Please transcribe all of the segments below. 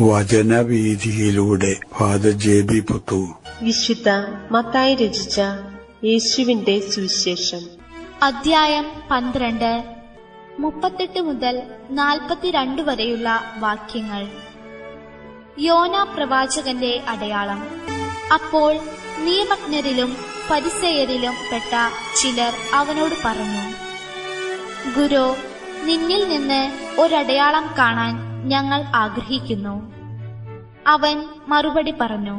വചനവീഥിയിലൂടെ father ജെ.ബി. Puthur. വിശുദ്ധ മത്തായി രചിച്ച യേശുവിന്റെ സുവിശേഷം അധ്യായം 12 38 മുതൽ 42 വരെയുള്ള വാക്യങ്ങൾ. യോനാ പ്രവാചകന്റെ അടയാളം. അപ്പോൾ നിയമജ്ഞരിലും ഫരിസേയരിലും പെട്ട ചിലർ അവനോട് പറഞ്ഞു, ഗുരു, നിന്നിൽ നിന്ന് ഒരടയാളം കാണാൻ ഞങ്ങൾ ആഗ്രഹിക്കുന്നു. അവൻ മറുപടി പറഞ്ഞു,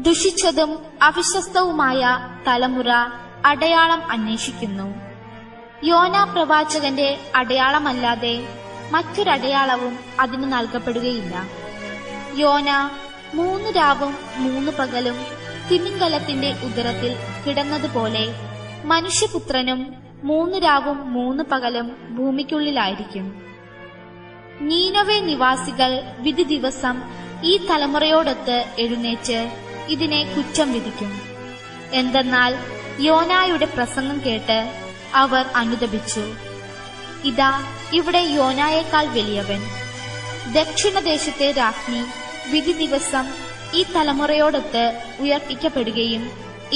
ദുഷിച്ചതും അവിശ്വസ്തവുമായ തലമുറ അടയാളം അന്വേഷിക്കുന്നു. യോനാ പ്രവാചകന്റെ അടയാളമല്ലാതെ മറ്റൊരടയാളവും അതിന് നൽകപ്പെടുകയില്ല. യോന 3 രാവും 3 പകലും തിമിംഗലത്തിന്റെ ഉദരത്തിൽ കിടന്നതുപോലെ മനുഷ്യപുത്രനും 3 രാവും 3 പകലും ഭൂമിക്കുള്ളിലായിരിക്കും. നീനവേ നിവാസികൾ വിധി ദിവസം ഈ തലമുറയോടൊത്ത് എഴുന്നേറ്റ് ഇതിനെ കുറ്റം വിധിക്കും. എന്തെന്നാൽ യോനായുടെ പ്രസംഗം കേട്ട് അവർ അനുതപിച്ചു. ഇതാ, ഇവിടെ യോനായേക്കാൾ വലിയവൻ. ദക്ഷിണദേശത്തെ രാജ്ഞി വിധി ദിവസം ഈ തലമുറയോടൊത്ത് ഉയർപ്പിക്കപ്പെടുകയും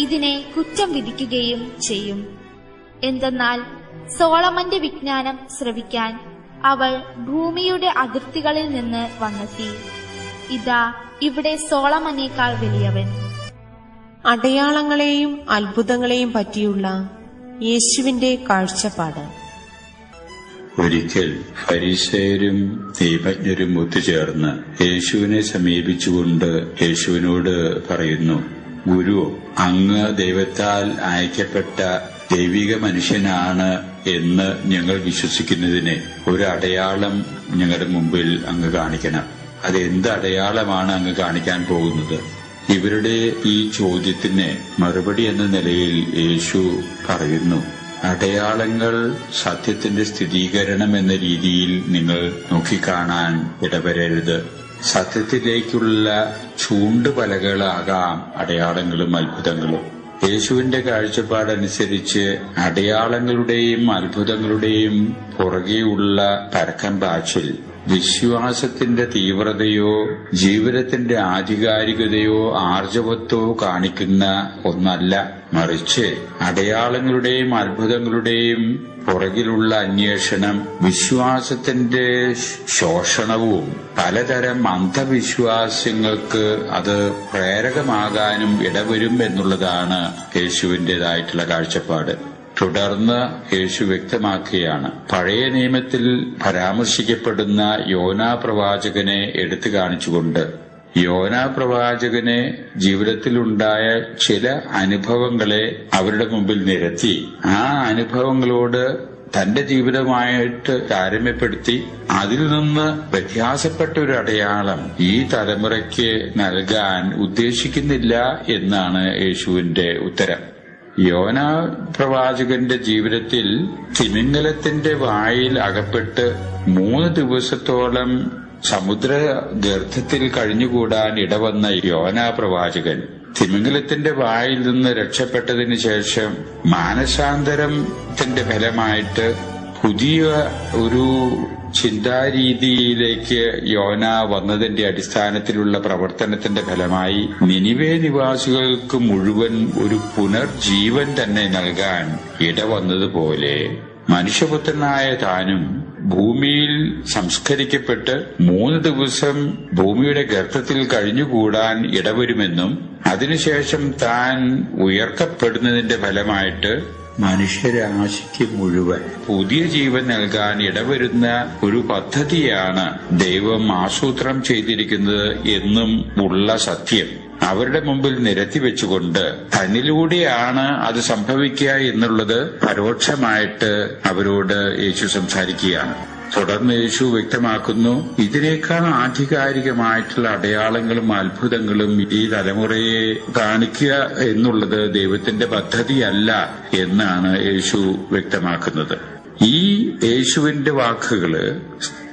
ഇതിനെ കുറ്റം വിധിക്കുകയും ചെയ്യും. എന്തെന്നാൽ സോളമന്റെ വിജ്ഞാനം ശ്രവിക്കാൻ അവൾ ഭൂമിയുടെ അതിർത്തികളിൽ നിന്ന് വന്നെത്തി. ഇതാ, ഇവിടെ സോളമനേക്കാൾ വലിയവൻ. അടയാളങ്ങളെയും അത്ഭുതങ്ങളെയും പറ്റിയുള്ള യേശുവിന്റെ കാഴ്ചപ്പാട്. ഒരിക്കൽ ഫരിസേയരും നിയമജ്ഞരും ഒത്തുചേർന്ന് യേശുവിനെ സമീപിച്ചുകൊണ്ട് യേശുവിനോട് പറയുന്നു, ഗുരു, അങ്ങ് ദൈവത്താൽ അയക്കപ്പെട്ട ദൈവിക മനുഷ്യനാണ് എന്ന് ഞങ്ങൾ വിശ്വസിക്കുന്നതിന് ഒരു അടയാളം ഞങ്ങളുടെ മുമ്പിൽ അങ്ങ് കാണിക്കണം. അതെന്ത് അടയാളമാണ് അങ്ങ് കാണിക്കാൻ പോകുന്നത്? ഇവരുടെ ഈ ചോദ്യത്തിന് മറുപടി എന്ന നിലയിൽ യേശു പറയുന്നു, അടയാളങ്ങൾ സത്യത്തിന്റെ സ്ഥിരീകരണം എന്ന രീതിയിൽ നിങ്ങൾ നോക്കിക്കാണാൻ ഇടവരരുത്. സത്യത്തിലേക്കുള്ള ചൂണ്ടുപലകളാകാം അടയാളങ്ങളും അത്ഭുതങ്ങളും. യേശുവിന്റെ കാഴ്ചപ്പാടനുസരിച്ച് അടയാളങ്ങളുടെയും അത്ഭുതങ്ങളുടെയും പുറകെയുള്ള പരക്കം പാച്ചിൽ വിശ്വാസത്തിന്റെ തീവ്രതയോ ജീവിതത്തിന്റെ ആധികാരികതയോ ആർജവത്തോ കാണിക്കുന്ന ഒന്നല്ല. മറിച്ച് അടയാളങ്ങളുടെയും അത്ഭുതങ്ങളുടെയും പുറകിലുള്ള അന്വേഷണം വിശ്വാസത്തിന്റെ ശോഷണവും പലതരം അന്ധവിശ്വാസങ്ങൾക്ക് അത് പ്രേരകമാകാനും ഇടവരും എന്നുള്ളതാണ് യേശുവിന്റേതായിട്ടുള്ള കാഴ്ചപ്പാട്. തുടർന്ന് യേശു വ്യക്തമാക്കുകയാണ്, പഴയ നിയമത്തിൽ പരാമർശിക്കപ്പെടുന്ന യോനാ പ്രവാചകനെ എടുത്തു കാണിച്ചുകൊണ്ട് യോനാ പ്രവാചകനെ ജീവിതത്തിലുണ്ടായ ചില അനുഭവങ്ങളെ അവരുടെ മുമ്പിൽ നിരത്തി ആ അനുഭവങ്ങളോട് തന്റെ ജീവിതമായിട്ട് താരതമ്യപ്പെടുത്തി അതിൽ നിന്ന് വ്യത്യാസപ്പെട്ട ഒരു അടയാളം ഈ തലമുറയ്ക്ക് നൽകാൻ ഉദ്ദേശിക്കുന്നില്ല എന്നാണ് യേശുവിന്റെ ഉത്തരം. യോനാ പ്രവാചകന്റെ ജീവിതത്തിൽ തിമിംഗലത്തിന്റെ വായിൽ അകപ്പെട്ട് 3 ദിവസത്തോളം സമുദ്ര ഗർത്തത്തിൽ കഴിഞ്ഞുകൂടാൻ ഇടവന്ന യോനാ പ്രവാചകൻ തിമിംഗലത്തിന്റെ വായിൽ നിന്ന് രക്ഷപ്പെട്ടതിന് ശേഷം മാനസാന്തരത്തിന്റെ ഫലമായിട്ട് പുതിയ ഒരു ചിന്താരീതിയിലേക്ക് യോന വന്നതിന്റെ അടിസ്ഥാനത്തിലുള്ള പ്രവർത്തനത്തിന്റെ ഫലമായി നിനിവേ നിവാസികൾക്ക് മുഴുവൻ ഒരു പുനർജീവൻ തന്നെ നൽകാൻ ഇടവന്നതുപോലെ മനുഷ്യപുത്രനായ താനും ഭൂമിയിൽ സംസ്കരിക്കപ്പെട്ട് 3 ദിവസം ഭൂമിയുടെ ഗർത്തത്തിൽ കഴിഞ്ഞുകൂടാൻ ഇടവരുമെന്നും അതിനുശേഷം താൻ ഉയർത്തപ്പെടുന്നതിന്റെ ഫലമായിട്ട് മനുഷ്യരാശിക്ക് മുഴുവൻ പുതിയ ജീവൻ നൽകാൻ ഇടവരുന്ന ഒരു പദ്ധതിയാണ് ദൈവം ആസൂത്രണം ചെയ്തിരിക്കുന്നത് എന്നും ഉള്ള സത്യം അവരുടെ മുമ്പിൽ നിരത്തിവെച്ചുകൊണ്ട് തന്നിലൂടെയാണ് അത് സംഭവിക്കുക എന്നുള്ളത് പരോക്ഷമായിട്ട് അവരോട് യേശു സംസാരിക്കുകയാണ്. തുടർന്ന് യേശു വ്യക്തമാക്കുന്നു, ഇതിനേക്കാൾ ആധികാരികമായിട്ടുള്ള അടയാളങ്ങളും അത്ഭുതങ്ങളും ഈ തലമുറയെ കാണിക്കുക എന്നുള്ളത് ദൈവത്തിന്റെ പദ്ധതിയല്ല എന്നാണ് യേശു വ്യക്തമാക്കുന്നത്. ഈ യേശുവിന്റെ വാക്കുകള്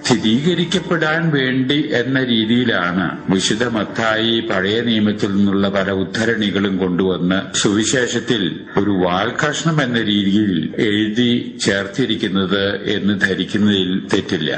സ്ഥിരീകരിക്കപ്പെടാൻ വേണ്ടി എന്ന രീതിയിലാണ് വിശുദ്ധ മത്തായി പഴയ നിയമത്തിൽ നിന്നുള്ള പല ഉദ്ധരണികളും കൊണ്ടുവന്ന് സുവിശേഷത്തിൽ ഒരു വാൽകഷ്ണം എന്ന രീതിയിൽ എഴുതി ചേർത്തിരിക്കുന്നത് എന്ന് ധരിക്കുന്നതിൽ തെറ്റില്ല.